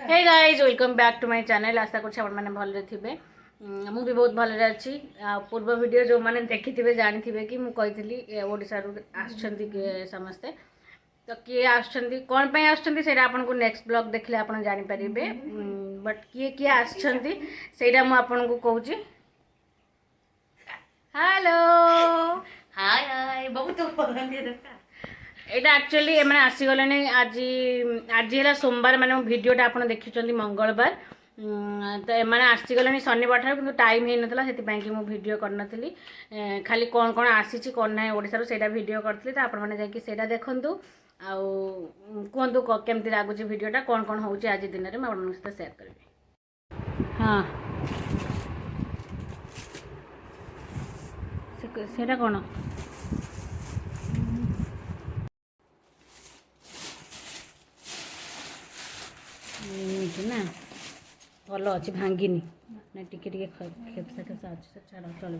Hey guys welcome back to my channel. आशा कर मैंने भले थे मु भी बहुत भले अच्छी। पूर्व वीडियो जो मैंने देखी थे जानी थे कि मुझे ओडिशा समस्ते तो किए आसछंती कौन पे आसछंती सेटा आपन को नेक्स्ट ब्लॉग देखले आपन जानि परिबे। बट किए किए आसछंती सेटा मु आपन को कहूची। हेलो हाय हाय बहुत एटा एक्चुअली मैंने आसीगले आज आज है सोमवार मैंने भिडटा आप देखुं मंगलवार तो मैंने आसीगले शनिवार ठार कि टाइम हो नाला से भिड करनी खाली कौन कौन आसी कौन ना ओडिशा से भिड करी तो आपने जाटा देखूँ कहतु केमती लगुच भिडटा कौन कौन हो आज दिन में आप सहित सेयार करी। हाँ से कौन ना भल अच्छी भांगिनी ना टिके टिके खेपसा खेपसा अच्छे छाड़ चलो।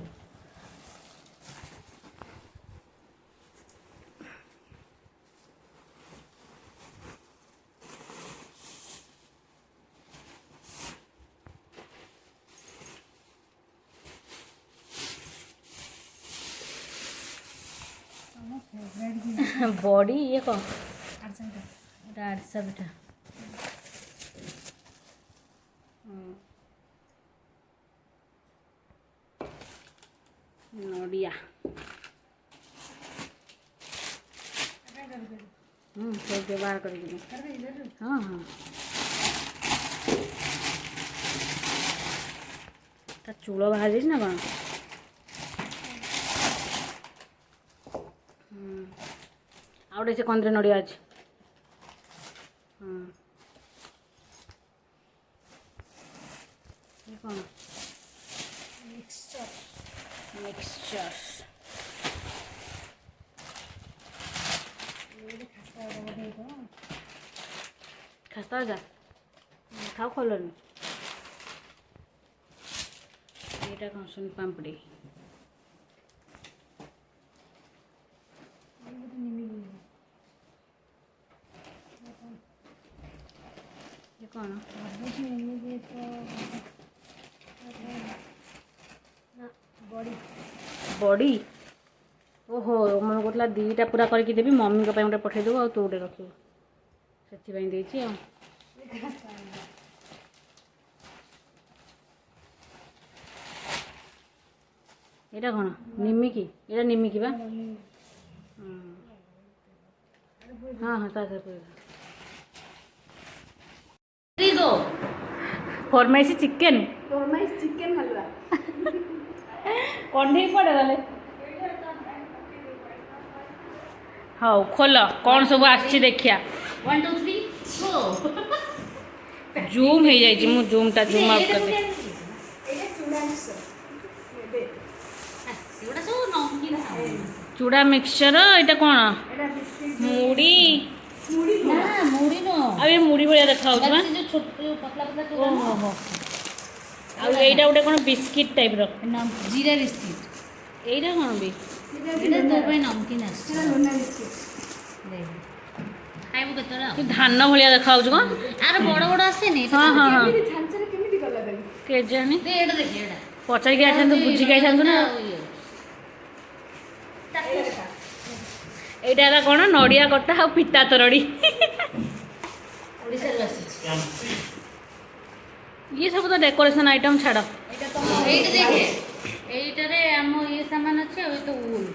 बॉडी ये कौन आड़सा पिठा नड़िया बाहर कर हाँ हाँ चूल बाहर जाइए ना कौन आउटे से कंदरे नड़िया अच्छे। हाँ कौन मिक्सचर खस्ता जा खाओ खोलनी ये कौन सुन पापड़ी ये कौन बड़ी ओहो मन कहला दीटा पूरा करके देवी मम्मी को गोटे पठेदेव आ तू गोटे रखियो से यहाँ कौन निमिकी ये निमिकी बा हाँ हाँ दो फरमाइशी चिकेन हलवा कौन पड़े गले हाँ खोल कौन सब आसी देखिया 1 2 3 जूम हो जाए मु जूम टा जूम आउट कर दे चूड़ा मिक्सचर एटा कौन मुड़ी मुड़ी नो अबे मुड़ी भाया देखा जो छोटे पतला पतला चूड़ा ओहो आ एटा गोटे कौन बिस्किट टाइप रो जीरा बिस्किट एटा कौन भी एटा तो भाई नमकीन आछे लोना बिस्किट खाइबो केतरा कि धान भलिया देखा कौन आर बड़ बड़ आसे नहीं हाँ हाँ हाँ केमिति झांचरे केमिति गला दे के जानी दे एटा देख एटा पचार के आछन तो बुझी के आछन ना एटा कौन नड़िया कटा आ पिता तरड़ी ओडिसा आसी ये सब तो डेकोरेशन आइटम छाड़ एटा देखे एटा रे हम ये सामान अच्छे ओय तो उल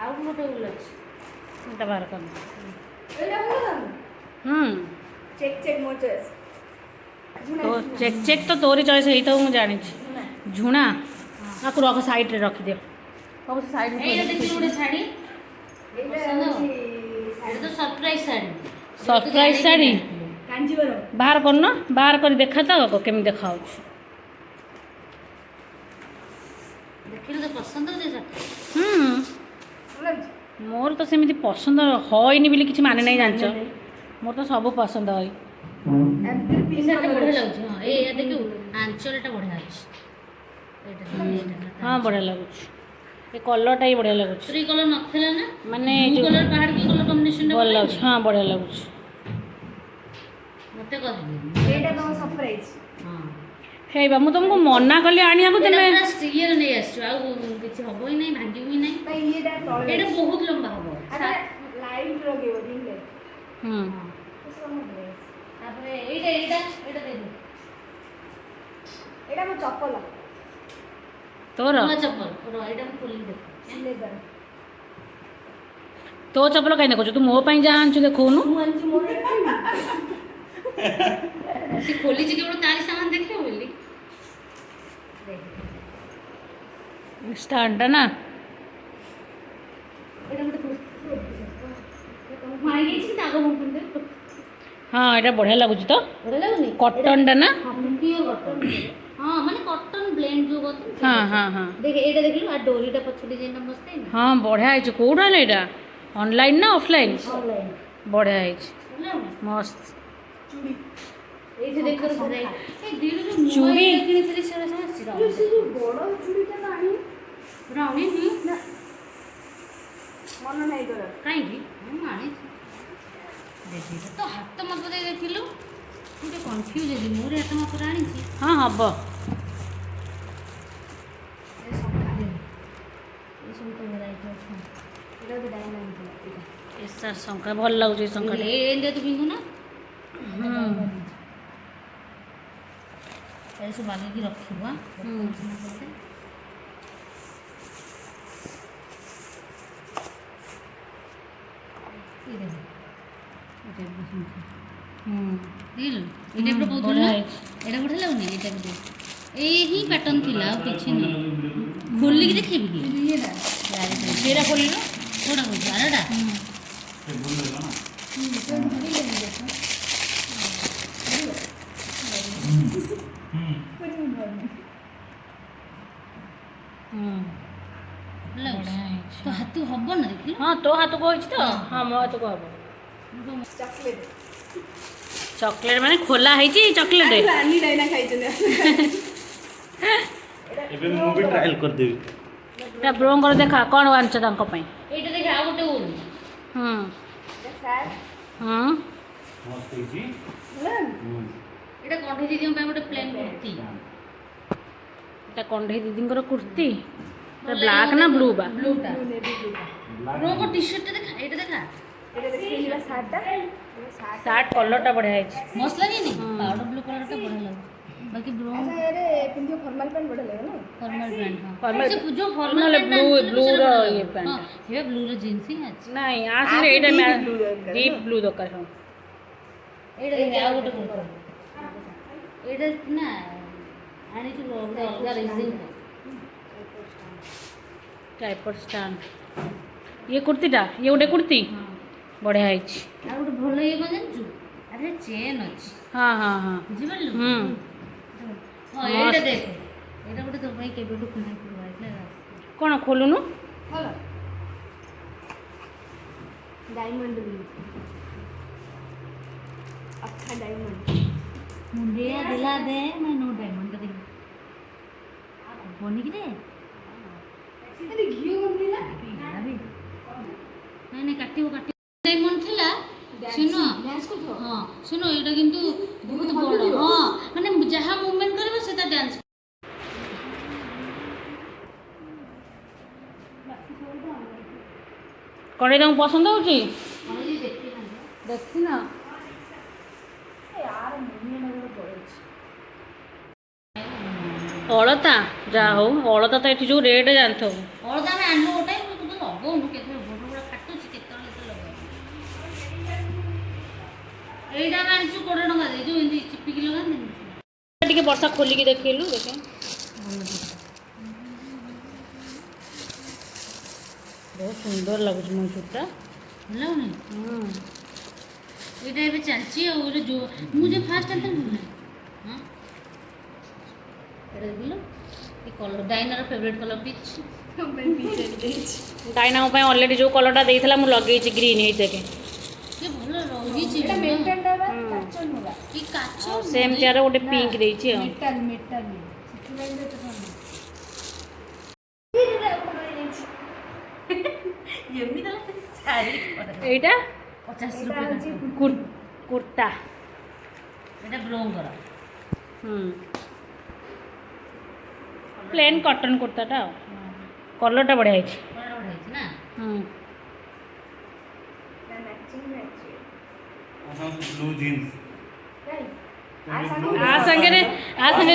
आउ गोटे उल अच्छे एटा बाहर कर चेक मोर चॉइस तो चेक तो तोरी चॉइस है तो मुझे जानी झुणा ना तू रख साइड रे रख दे सब साइड में एटा देखि गोटे साड़ी एटा तो सरप्राइज साड़ी बाहर कर ना बाहर कर देखा तो केमी देखा देखिले तो पसंद हो जे मोर तो सेमती पसंद हईनी बोली किसी माने नहीं जान मोर तो सब पसंद हई बढ़िया लगुच हाँ ये देखियो आंचलटा बढ़िया अछि हाँ बढ़िया लगुच ये कलरटा ही बढ़िया लगुच 3 कलर नथिला ना माने ब्लू कलर पहाड़ की कलर कॉम्बिनेशन भल लगुच हाँ बढ़िया लगुच ମତେ କହିବି ଏଇଟା ତମ ସରପ୍ରାଇଜ। ହଁ ହେଇ ବା ମୁଁ ତମକୁ ମନା କଲି ଆଣିବାକୁ ଏଇଟା ତମେ ପୁରା ଷ୍ଟିଲ୍ ନେଇ ଆସିଛୁ ଆଉ କିଛି ହବ ହିଁ ନାହିଁ ଭାଙ୍ଗିବ ହିଁ ନାହିଁ ଭାଇ ଇଏଟା ତଳେ ଏଇଟା ଅଛି। ବହୁତ ଲମ୍ବା ହବ ଆରେ ଲାଇଟ୍ ଲଗେଇବ ରିଙ୍ଗ ଲାଇଟ୍। ହୁଁ ତାପରେ ଏଇଟା ଦେଖ ଏଇଟା ମୋ ଚପଲ। ତୋର ନୂଆ ଚପଲ ଏଇଟା ମୁଁ ଖୋଲିକି ଦେଖ ଲେଦର। ତୋ ଚପଲ କାହିଁ ଦେଖୁଛୁ ତୁ ମୋ ପାଇଁ ଯାହା ଆଣିଛୁ ଦେଖଉନୁ। ମୁଁ ଆଣିଛି ମୋର ଏଇଟା ସେ ଖୋଲିଛି କେବଳ ତାରି ସାମାନ ଦେଖିବ ବୋଲି ଷ୍ଟାଣ୍ଡଟା ନା ଏଇଟା ଗୋଟେ ଭାଇ ଯାଇଛି ଦାଗ ମୁଣ୍ଡ ହଁ ଏଇଟା ବଢ଼ିଆ ଲାଗୁଛି ତ ବଢ଼ିଆ ଲାଗୁନି କଟନଟା ନା ପିଓର କଟନ ହଁ ମାନେ କଟନ ବ୍ଲେଣ୍ଡ ଯୋଉ କଥା ହଁ ହଁ ହଁ ଦେଖ ଏଇଟା ଦେଖିଲୁ ଆଉ ଡୋରିଟା ପଛ ଡିଜାଇନଟା ମସ୍ତ ହେଇନି ହଁ ବଢ଼ିଆ ହେଇଛି କେଉଁଠୁ ଆଣିଲ ଏଇଟା ଅନଲାଇନ୍ ନା ଅଫଲାଇନ୍ ଅନଲାଇନ ବଢ଼ିଆ ହେଇଛି ହେଲା ମସ୍ତ ଚୁଡ଼ି। ଏଇଠି ଦେଖ ଏ ଦିରୁ ଯୋଉ ନୂଆ ଚୁଡ଼ି? ଇଏ କିଣିଥିଲି ସେଗୁଡ଼ା ସବୁ ଆସିଛି ସେ ଯୋଉ ବଡ଼ ଚୁଡ଼ିଟା ତ ଆଣିନି। ଆଣିନି ନା ମନ ନାହିଁ ତୋର। କାହିଁକି ମୁଁ ଆଣିଛି ଦେଖି ତ ହାତ ମାପ ଦେଇ ଦେଖିଲୁ ମୁଁ ଟିକେ କନଫ୍ୟୁଜ୍ ହେଲି ମୋର ହାତ ମାପଟା ଆଣିଛି ହଁ ହବ ଏ ଶଙ୍ଖା। ଏସବୁ ତ ଭେରାଇଟି ଅଛି ଏଇଟା ଗୋଟେ ଡାଇମଣ୍ଡ ଥିଲା ଏଇଟା। ଏସା ଶଙ୍ଖା ଭଲ ଲାଗୁଛି ଏଇ ଶଙ୍ଖାଟା ଏଇଟା ତୁ ପିନ୍ଧୁ ନା ହୁଁ ଏ ସବୁ ବାଗେଇକି ରଖିବୁ ହୁଁ। ହୁଁ ଦେଖିଲୁ ଏଇ ଟାଇପ୍ର କହୁଥିଲୁ ନା ଏଇଟା ବଢ଼ିଆ ଲାଗୁନି ଏଇ ଟାଇପ୍ର ଏଇ ହିଁ ପ୍ୟାଟର୍ନ ଥିଲା ଆଉ କିଛି ନୁହଁ ଖୋଲିକି ଦେଖିବି କି ଇଏଟା ସେଇଟା ଖୋଲିଲୁ କୋଉଟା କହୁଛୁ ଆରଟା ହୁଁ ହେଲା ବଢ଼ିଆ ହେଇଛି ତ ହାତକୁ ହବ ନା ଦେଖିଲୁ ହଁ ତୋ ହାତକୁ ହେଇଛି ତ ହଁ ମୋ ହାତକୁ ହବ ଚକଲେଟ୍। ଚକଲେଟ୍ ମାନେ ଖୋଲା ହେଇଛି ଚକଲେଟ୍ ରାନୀ ଡାଇନା ଖାଇଛନ୍ତି। ଏବେ ମୁଁ ବି ଟ୍ରାଏଲ୍ କରିଦେବି। ଏଟା ବ୍ରୋଙ୍କର ଦେଖା କ'ଣ ଆଣିଛ ତାଙ୍କ ପାଇଁ ଏଇଟା ଦେଖ ଆଉ ଗୋଟେ ଉଲ୍ ହୁଁ ସାର୍ ହୁଁ ମସ୍ତ ହେଇଛି। ଏଇଟା କଣ୍ଢେଇ ଦିଦିଙ୍କ ପାଇଁ ଗୋଟେ ପ୍ଲେନ୍ କୁର୍ତ୍ତି ଏଟା କଣ୍ଢେଇ ଦିଦିଙ୍କର କୁର୍ତ୍ତି ବ୍ଲାକ୍ ନା ବ୍ଲୁ ବା ବ୍ଲୁଟା ନେଭି ବ୍ଲୁଟା। ବ୍ରୋଙ୍କ ଟି ସାର୍ଟଟା ଦେଖା ଏଇଟା ଦେଖା ଏଇଟା ଦେଖିଲି ବା ସାର୍ଟଟା। ସାର୍ଟ କଲର୍ଟା ବଢ଼ିଆ ହେଇଛି ମସ୍ତ ଲାଗେନି ପାଉଡର ବ୍ଲୁ କଲର୍ଟା ବଢ଼ିଆ ଲାଗୁଛି ବାକି ବ୍ରୋ ଆଚ୍ଛା ଏରେ ପିନ୍ଧିବ ଫର୍ମାଲ ପ୍ୟାଣ୍ଟ ବଢ଼ିଆ ଲାଗେ ନା। ଫର୍ମାଲ ପ୍ୟାଣ୍ଟ Formal ହଁ ସେ ଯୋଉ ଫର୍ମାଲ ନହେଲେ ପ୍ୟାଣ୍ଟ ବ୍ଲୁର ଇଏ ପ୍ୟାଣ୍ଟ ହଁ ଏବେ ବ୍ଲୁର ଜିନ୍ସ ହିଁ ଅଛି ନାଇଁ ଆ ଆ ସାଙ୍ଗରେ ଏଇଟା deep blue ଦରକାର ଡିପ୍ ନା? ବ୍ଲୁ ଦରକାର ହଁ ଏଇଟା ଦେଖ ଆଉ ଗୋଟେ କୁର୍ତ୍ତି ଏଇଟା ନା ଆଣିଛୁ ଗୋଟେ ଅଲଗା ରିଜିନ୍ ଟ୍ରାଇପଡ୍ ଷ୍ଟାଣ୍ଡ ଇଏ କୁର୍ତ୍ତୀଟା ଇଏ ଗୋଟେ କୁର୍ତ୍ତୀ ହଁ ବଢ଼ିଆ ହେଇଛି ଆଉ ଗୋଟେ ଭଲ ଇଏ କ'ଣ ଜାଣିଛୁ ଆରେ ଚେନ୍ ଅଛି ହଁ ହଁ ହଁ ବୁଝିପାରିଲୁ ହୁଁ ହଁ ଏଇଟା ଦେଖ ଏଇଟା ଗୋଟେ ତୋ ପାଇଁ କେବେଠୁ କିଣା ହେଇଥିଲା କ'ଣ ଖୋଲୁନୁ ଭଲ ଡାଇମଣ୍ଡ ବି ଅଖା ଡାଇମଣ୍ଡ। ମୁଣ୍ଡିଆ ଦିଲା ଦେ ମାନେ नो ଡାଇମଣ୍ଡ ଦେଖ ହବନି କି ରେ ଏଠି ଘିଅ ବନ୍ଧେଇଲା। ନାଇଁ ନାଇଁ କାଟିବ ଡାଇମଣ୍ଡ ଥିଲା ଶୁଣ ଡ୍ୟାନ୍ସ କରୁଥିବ। ହଁ ଶୁଣ ଏଇଟା କିନ୍ତୁ ବହୁତ ବଡ଼ ହଁ ମାନେ ଯାହା ମୁଭମେଣ୍ଟ କରିବ ସେ ତା ଡ୍ୟାନ୍ସ କ'ଣ ଏଇଟା ପସନ୍ଦ ହେଉଛି ଦେଖିଥାନ୍ତି ଦେଖିନ ଆର ମୁହଁଟା ଗୋଟେ ପଳେଇଛି। ଅଳତା ଯାହା ହଉ ଅଳତା ତ ଏଠି ଯେଉଁ ରେଟ୍ ଜାଣିଥିବୁ ଅଳତା ଆମେ ଆଣିଲୁ ଗୋଟେ ତୁ ତ ଲଗଉନୁ କେତେବେଳେ ଗୋଡ଼ ଗୋଡ଼ କାଟୁଛି କେତେବେଳେ ତ ଲଗାଉ ଏଇଟା ଆମେ ଆଣିଛୁ 20 ଟଙ୍କା ଦେଇ ଯେଉଁ ଏମିତି ଚିପିକି ଲଗାନ୍ତିନି ଟିକେ ବର୍ଷା ଖୋଲିକି ଦେଖେଇଲୁ ଦେଖେ ବହୁତ ସୁନ୍ଦର ଲାଗୁଛି ମୋ ଚୁଟା ଭଲ ଲାଗୁନି ଏଇଟା ଏବେ ଚାଲିଛି ଆଉ ଗୋଟେ ଯେଉଁ ମୁଁ ଯେ ଫାର୍ଷ୍ଟ ଆଣିଥିଲି ଭଲ ହଁ ଏଇଟା ଦେଖିଲୁ ଏ କଲର୍ ଡାଇନାର ଫେଭରେଟ୍ କଲର୍ ପିଚ୍ ଡାଇନା ମୋ ପାଇଁ ଅଲରେଡ଼ି ଯେଉଁ କଲର୍ଟା ଦେଇଥିଲା ମୁଁ ଲଗେଇଛି ଗ୍ରୀନ୍ ଏଇ ଦେଖେ ସେ ଭଲ ରହିଛି ଏଇଟା ମେଟାଲଟା ବା କାଚ ନୁହଁ। କି କାଚ ଆଉ ସେମିତିଆର ଗୋଟେ ପିଙ୍କ ଦେଇଛି ଆଉ ମେଟାଲ ମେଟାଲ ସେଥିପାଇଁ ତ ଏମିତି ଏଇଟା 50 ଏଇଟା रुपये ହଉଛି କୁର୍ତ୍ତା এটা ব্ରୋଙ୍କର ପ୍ଲେନ୍ କଟନ୍ କୁର୍ତ୍ତାଟା ଆଉ କଲର୍ଟା ବଢ଼ିଆ ହେଇଛି। କଲର ହେଇଛି ନା ବ୍ଲୁ ଜିନ୍ସ ଆ ସାଙ୍ଗରେ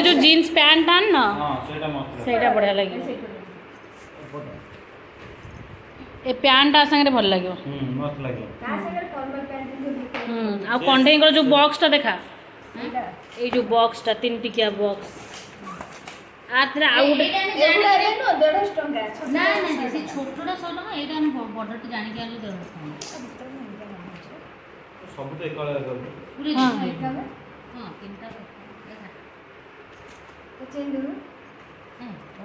ଯୋଉ ଜିନ୍ସ ପ୍ୟାଣ୍ଟ ଆଣିନ ହଁ ସେଇଟା ମସ୍ତ ସେଇଟା ବଢ଼ିଆ ଲାଗିବ। ଏ ପ୍ୟାଣ୍ଟ ଆ ସାଙ୍ଗରେ ଭଲ ଲାଗିବ। ମସ୍ତ ଲାଗିବ। ଆଉ କଣ୍ଢେଇଙ୍କର ଯୋଉ ବକ୍ସଟା ଦେଖା ଏଇ ଯୋଉ ବକ୍ସଟା 3 ଟିକିଆ ବକ୍ସ ଆଥିରେ ଆଉ ଗୋଟେ ନା ସେ ଛୋଟଟା 100 ଟଙ୍କା ଏଇଟା ଆମେ ବଡ଼ଟା ଜାଣିକି ଆଣିଲୁ 150 ଟଙ୍କା ସବୁ ତ ଏକା ବେଳେ ପୁରୀ ହଁ। ହଁ ତିନିଟା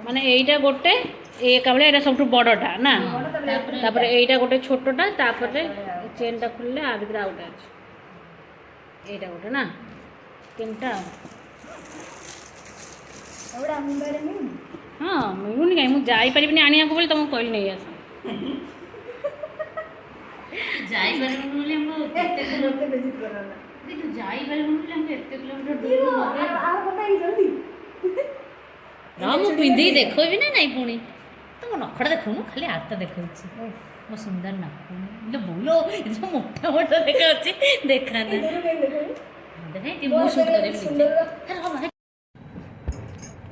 ମାନେ ଏଇଟା ଗୋଟେ ଏକା ବେଳେ ଏଇଟା ସବୁଠୁ ବଡ଼ଟା ନା ତାପରେ ଏଇଟା ଗୋଟେ ଛୋଟଟା ତାପରେ ଚେନ୍ଟା ଖୋଲିଲେ ଆ ଭିତରେ ଆଉ ଗୋଟେ ଅଛି ଏଇଟା ଗୋଟେ ନା ତିନିଟା ହଁ ମିଳୁନି କାହିଁ ମୁଁ ଯାଇପାରିବିନି ଆଣିବାକୁ ବୋଲି ତମକୁ କହିଲି ନେଇ ଆସ। ଯାଇପାରିବୁନି ବୋଲି ଆମକୁ ଏତେ ଯାଇପାରିବୁନି ବୋଲି ଆମକୁ ଏତେ କିଲୋମିଟର ଦୂରକୁ ହଁ ମୁଁ ପିନ୍ଧିକି ଦେଖେଇବି ନା ନାଇଁ ପୁଣି ତମ ନଖଟା ଦେଖଉନୁ ଖାଲି ହାତ ଦେଖାଉଛି ମୋ ସୁନ୍ଦର ନଖ ବୋଲୋ ଏଥିରେ ମୋଟା ମୋଟା ଦେଖାଉଛି ଦେଖାନା ଦେଖେ ମୁଁ ସୁଟ କରିବି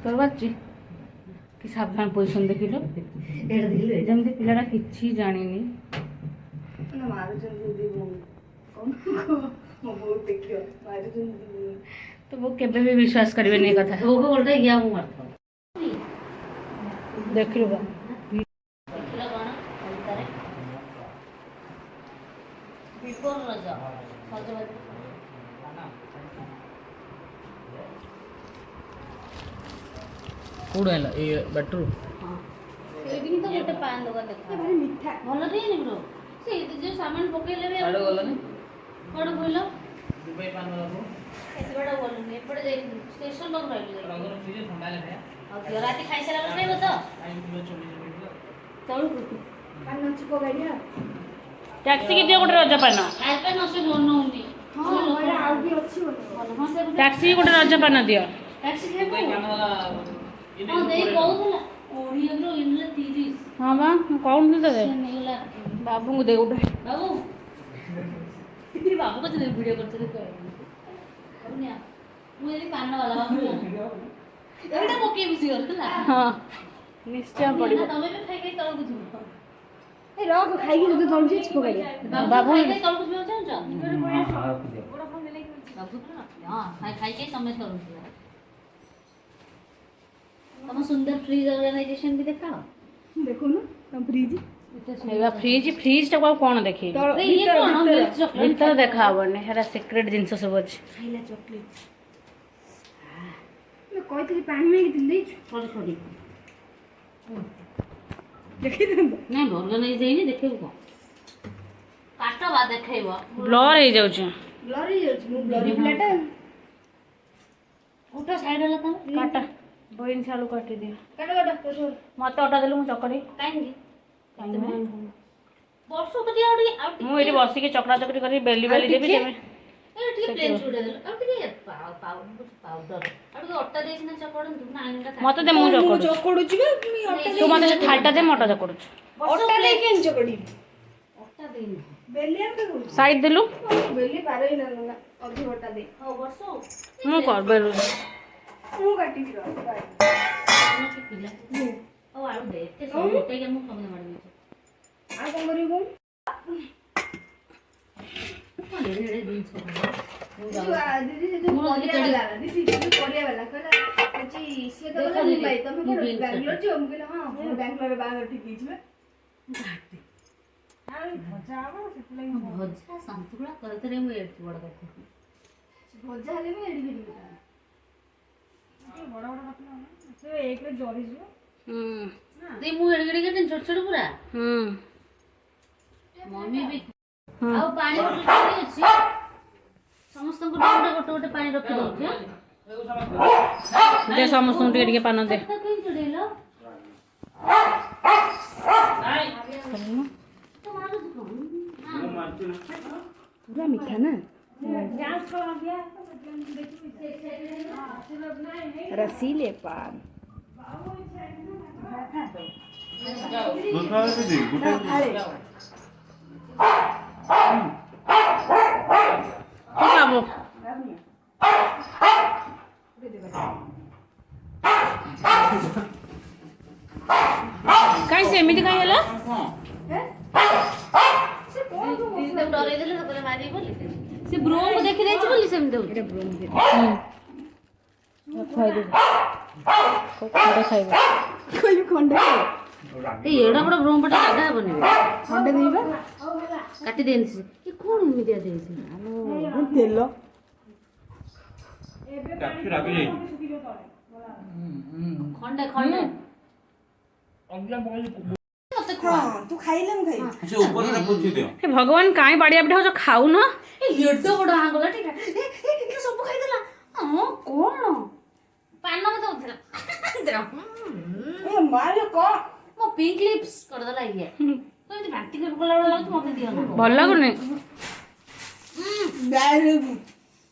ତୋର ବାଚି କି ସାବଧାନ ପୋଜିସନ ଦେଖିଲୁ ଯେମିତି ପିଲାଟା କିଛି ଜାଣିନି। ତ ବୋଉ କେବେ ବି ବିଶ୍ୱାସ କରିବେନି ଏ କଥା ଓଲଟା ଇଆ ମୁଁ ମାରିଥାଉ ଦେଖିଲୁ ବା ଦେଖିଲ କଣ କବିତାରେ ବିଫୋର ରଜ ସଜବାଜ କୋଉଠୁ ଆଣିଲ ଏଇ ବାଟରୁ ସେଇଠି ହିଁ ତ ଗୋଟେ ପାନ ଦୋକାନ ଦେଖା ଭଲ ଦିଏନି ବ୍ରୋ ସେ ଯୋଉ ସାମାନ ପକେଇଲେ ବି ଆଡ଼େ ଗଲନି କୁଆଡ଼େ କହିଲ ଦୁବାଇ ପାନ ବାବୁ ଏପଟେ ଗଲୁନି ଏପଟେ ଯାଇଥିଲୁ ଷ୍ଟେସନ ପାଖରୁ ରହିଲୁ ରଙ୍ଗର ଫ୍ରିଜ ଥଣ୍ଡା ଲାଗେ ଆଉ ଦିଅ ରାତି ଖାଇସାରିଲା ପରେ ଖାଇବ ତ ଆଇନ କିଲୋ 40 ହେଇଥିଲା ତଳକୁ ଟ୍ୟାକ୍ସି କି ଦିଅ ଗୋଟେ ରଜପାନ ଖାଇବା ନ ସେ ନଉନି ଟ୍ୟାକ୍ସି କି ଗୋଟେ ରଜପାନ ଦିଅ ଟ୍ୟାକ୍ସି ଦୁବାଇ ଖାଇବ ପାନ ବାଲା ହଁ ଦେଇ କହୁଥିଲା 20 ରୁ ଇନଲେ 30 ହଁ ବା ମୁଁ କହୁଥିଲି ତତେ ସେ ନେଇଗଲା ବାବୁଙ୍କୁ ଦେ ଗୋଟେ ବାବୁ ବାବୁ କହୁଛି ଭିଡ଼ିଓ କରୁଛନ୍ତି କହିବି ମୁଁ ଯଦି ପାନ ବାଲା ବାବୁ ଏଇଟା ପକେଇ ବୁଝି ଗଲା ହଁ ନିଶ୍ଚୟ ପଡ଼ିବ ତମେ ବି ଖାଇ ତଳକୁ ଯିବ ବାବୁ ଖାଇ ତଳକୁ ଯିବାକୁ ଚାହୁଁଛ ବାବୁ ହଁ ଖାଇକି ତମେ ତଳକୁ ଯିବ ତମ ସୁନ୍ଦର ଫ୍ରିଜ ଅର୍ଗାନାଇଜେସନ ବି ଦେଖାଅ ଫ୍ରିଜ୍ ଟାକୁ ଆଉ କ'ଣ ଦେଖେଇବି ଭିତରେ ଦେଖା ହବନି ହେରା ସିକ୍ରେଟ୍ ଜିନିଷ ସବୁ ଅଛି। କହିଥିଲି ପାଣି ମାଗିଥିଲି ଦେଇଛୁ ନାଇଁ ଅର୍ଗାନାଇଜ ହେଇନି ଦେଖେଇବୁ କ'ଣ କାଟ ବା ଦେଖେଇବ ବ୍ଲର୍ ହେଇଯାଉଛି ବ୍ଲର ହେଇଯାଉଛି ମୁଁ ବ୍ଲରି ପିଲାଟା ଗୋଟେ ସାଇଡ୍ ହେଲା ତମେ କାଟା 2 ଇଞ୍ଚ ଆଳୁ କାଟିଦିଅ କାଟ ମୋତେ ଅଟା ଦେଲୁ ମୁଁ ଚକଡ଼ି କାହିଁକି କାହିଁକି ବର୍ଷ ତ ଟିକେ ଆଉ ମୁଁ ଏଠି ବସିକି ଚକଡ଼ା ଚକଡ଼ି କରି ବେଲି ବେଲି ଦେବି ତମେ ଟିକେ ପ୍ଲେନ୍ ଛୁଡେ ଦେଲ ଆଉ ଟିକେ ପାଉଡର ଆଉ ଟିକେ ଅଟା ଦେଇଛି ନା ଚକଡ଼ନ୍ତୁ ନା ଆଣିଟା ମୋତେ ଦେ ମୁଁ ଚକଡ଼ୁଛି ଚକଡୁଛି ବା ପୁଣି ଅଟା ତୁ ମୋତେ ସେ ଥାଳିଟା ଦେ ମୁଁ ଅଟା ଚକଡ଼ୁଛି ଅଟା ଦେଇକି ଆଣି ଚକଡିବି ଅଟା ଦେଇନି ବେଲି ଆମେ ସାଇଡ୍ ଦେଲୁ ବେଲି ପାରେଇ ନା ଅଧିକ ଅଟା ଦେଇ ହଉ ବର୍ଷ ମୁଁ କର ବେଲୁଛି ମୁଁ କାଟିବି କି ପିଲା ହଉ ଆଳୁ ଦେ ଏତେ ସବୁ ଗୋଟେ ମୁଁ କମେ ମାରି ଦେଇଛି ଆଉ କଣ କରିବୁ କ'ଣ ଢେରେ ଜିନିଷ ଦିଦି ସେ ଯୋଉ ପରିବା ବାଲା କହିଲା ହଉଛି ସିଏ ତ ଗଲା ମୁମ୍ବାଇ ତମେ କ'ଣ ବାଙ୍ଗଲୋର ଯିବ ମୁଁ କହିଲି ହଁ ମୁଁ ବାଙ୍ଗଲୋରରେ ବାହାଘର ଠିକ୍ ହେଇଛି ବା ଭଜା ହବ ସେଥିଲାଗି ଭଜା ସନ୍ତୁଳା କରିଥିଲେ ମୁଁ ଏଠି ବଡ଼ କଥା ଭଜା ହେଲେ ବି ଏଡି ଭିଡ଼ି ବଡ଼ ବଡ଼ କଥା ସେ ଏକରେ ଜରିଯିବ ଦେଇ ମୁଁ ଏଡି ଛୋଟ ଛୋଟ ପୁରା ମମି ବି ଆଉ ପାଣି ବୋତଲ ଅଛି ସମସ୍ତଙ୍କୁ ଗୋଟେ ଗୋଟେ ପାଣି ରଖି ଦଉଛି ଦେ ସମସ୍ତଙ୍କୁ ଟିକେ ଟିକେ ପାନ ଦେ ପୁରା ମିଠା ନା रसीले पान दूसरा दीदी गुटे ଖାବ କାଇଁ ସେମିତି କାଇଁ ହେଲା ଡରେଇ ଦେଲେ ସେତେବେଳେ ମାରିବି ବୋଲି ସେ ବ୍ରୋଙ୍କୁ ଦେଖି ଦେଇଛି ବୋଲି ସେମିତି ହଉଛି ଏଇ ଏଡା ବଡ ବ୍ରୋମ ପଟେ ଜାଗା ହବନି ଖଣ୍ଡେ ଦେଇବା କାଟି ଦେଇନି ସେ ଏ କଣ ଏମିତିଆ ଦେଇଛି ତେଲ କାଠି ରାଗି ଯାଇଛି ଖଣ୍ଡେ ଖଣ୍ଡେ ମତେ ଖୁଆ ତୁ ଖାଇଲେ ମୁଁ ଖାଇବି ସେ ଉପରେ ରେ ପୋଛି ଦିଅ ହେ ଭଗବାନ କାଇଁ ବାଡ଼ିଆ ପିଠା ହଉଛ ଖାଉନ ଏଡ ବଡ ଆଙ୍ଗଲା ଠିକ ସବୁ ଖାଇଦେଲା କଣ ପାନ ମତେ ଏ ମାରେ କଣ ମୋ ପିଙ୍କ ଲିପ୍ସ କରିଦେଲା ଇଏ ତ ଏମିତି ବାନ୍ତି କରି ଗଲା ଭଳିଆ ଲାଗୁଛି ମତେ ଦିଅ ନା ଭଲ ଲାଗୁନି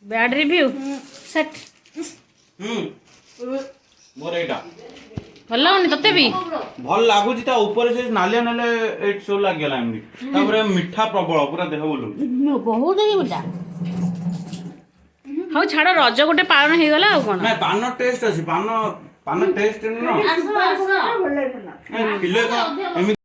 ବ୍ୟାଡ୍ ରିଭ୍ୟୁ ସେଟ୍ ମୋର ଏଇଟା ଭଲ ଲାଗୁନି ତତେ ବି ଭଲ ଲାଗୁଛି ତା ଉପରେ ସେ ନାଲିଆ ନାଲିଆ ଏଇଠି ସବୁ ଲାଗିଗଲା ଏମିତି ତାପରେ ମିଠା ପ୍ରବଳ ପୁରା ଦେହ ବୁଲଉଛି ବହୁତ ହିଁ ମିଠା ହଉ ଛାଡ଼ ରଜ ଗୋଟେ ପାଳନ ହେଇଗଲା ଆଉ କଣ ନାଇଁ ପାନ ଟେଷ୍ଟ ଅଛି ପାନ ଟେଷ୍ଟ ନୁହଁ ଆସ ଆସ କିଲୋ ଏମିତି